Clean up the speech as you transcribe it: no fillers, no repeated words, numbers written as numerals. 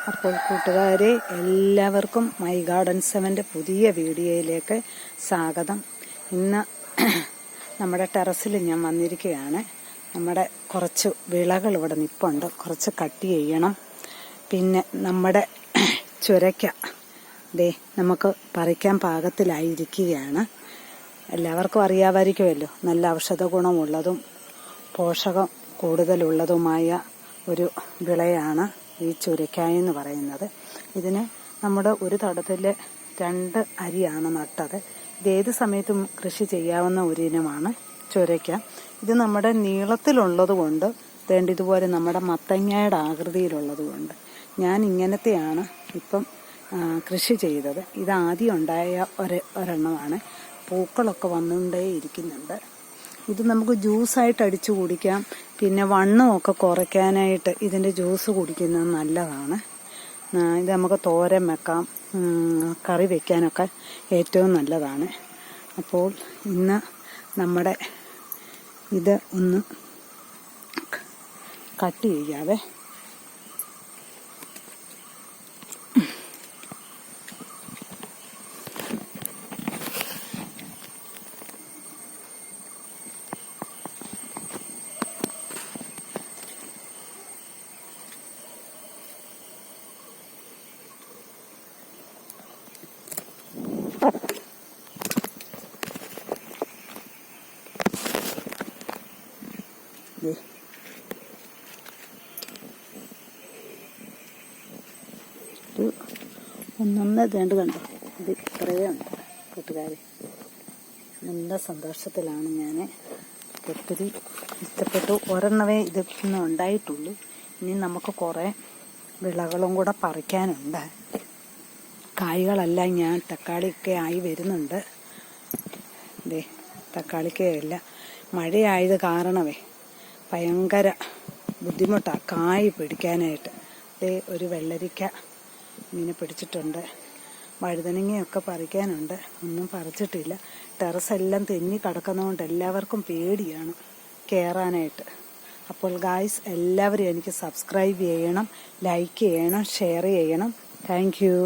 അപ്പോൾ കൂട്ടുകാരെ, എല്ലാവർക്കും മൈ ഗാർഡൻ 7 പുതിയ വീഡിയോയിലേക്ക് സ്വാഗതം. ഇന്ന് നമ്മുടെ ടെറസിൽ ഞാൻ വന്നിരിക്കുകയാണ്. നമ്മുടെ കുറച്ച് വിളകൾ ഇവിടെ നിൽപ്പുണ്ട്, കുറച്ച് കട്ട് ചെയ്യണം. പിന്നെ നമ്മുടെ ചുരയ്ക്ക നമുക്ക് പറിക്കാൻ പാകത്തിലായിരിക്കുകയാണ്. എല്ലാവർക്കും അറിയാമായിരിക്കുമല്ലോ, നല്ല ഔഷധ ഗുണമുള്ളതും പോഷകം കൂടുതലുള്ളതുമായ ഒരു വിളയാണ് ഈ ചുരക്കായ എന്ന് പറയുന്നത്. ഇതിന് നമ്മുടെ ഒരു തടത്തിൽ 2 അരിയാണ് നട്ടത്. ഇതേത് സമയത്തും കൃഷി ചെയ്യാവുന്ന ഒരു ഇനമാണ് ചുരയ്ക്ക. ഇത് നമ്മുടെ നീളത്തിലുള്ളത് കൊണ്ട്, ഇതുപോലെ നമ്മുടെ മത്തങ്ങയുടെ ആകൃതിയിലുള്ളത് കൊണ്ട് ഞാൻ ഇങ്ങനത്തെയാണ് ഇപ്പം കൃഷി ചെയ്തത്. ഇത് ആദ്യം ഉണ്ടായ ഒരെണ്ണമാണ്. പൂക്കളൊക്കെ വന്നുകൊണ്ടേ ഇരിക്കുന്നുണ്ട്. ഇത് നമുക്ക് ജ്യൂസായിട്ട് അടിച്ചു കുടിക്കാം. പിന്നെ വണ്ണമൊക്കെ കുറയ്ക്കാനായിട്ട് ഇതിൻ്റെ ജ്യൂസ് കുടിക്കുന്നത് നല്ലതാണ്. ഇത് നമുക്ക് തോരൻ വെക്കാം, കറി വയ്ക്കാനൊക്കെ ഏറ്റവും നല്ലതാണ്. അപ്പോൾ ഇന്ന് നമ്മുടെ ഇത് ഒന്ന് കട്ട് ചെയ്യാവേ. ഒന്നൊന്ന് കണ്ടോ, ഇത് ഇത്രയേ ഉണ്ട് കൂട്ടുകാരെ. നല്ല സന്തോഷത്തിലാണ് ഞാൻ. ഒത്തിരി ഇഷ്ടപ്പെട്ടു. ഒരെണ്ണമേ ഇതിന്ന് ഉണ്ടായിട്ടുള്ളൂ. ഇനി നമുക്ക് കുറേ വിളകളും കൂടെ പറിക്കാനുണ്ട്. കായ്കളെല്ലാം ഞാൻ തക്കാളിയൊക്കെ ആയി വരുന്നുണ്ട്. തക്കാളിക്കയല്ല, മഴയായത് കാരണമേ ഭയങ്കര ബുദ്ധിമുട്ടാണ് കായ് പിടിക്കാനായിട്ട്. ഒരു വെള്ളരിക്ക ഇങ്ങനെ പിടിച്ചിട്ടുണ്ട്. വഴുതനങ്ങയൊക്കെ പറിക്കാനുണ്ട്, ഒന്നും പറിച്ചിട്ടില്ല. ടെറസെല്ലാം തെന്നി കിടക്കുന്നതുകൊണ്ട് എല്ലാവർക്കും പേടിയാണ് കയറാനായിട്ട്. അപ്പോൾ ഗായ്സ്, എല്ലാവരും എനിക്ക് സബ്സ്ക്രൈബ് ചെയ്യണം, ലൈക്ക് ചെയ്യണം, ഷെയർ ചെയ്യണം. Thank you.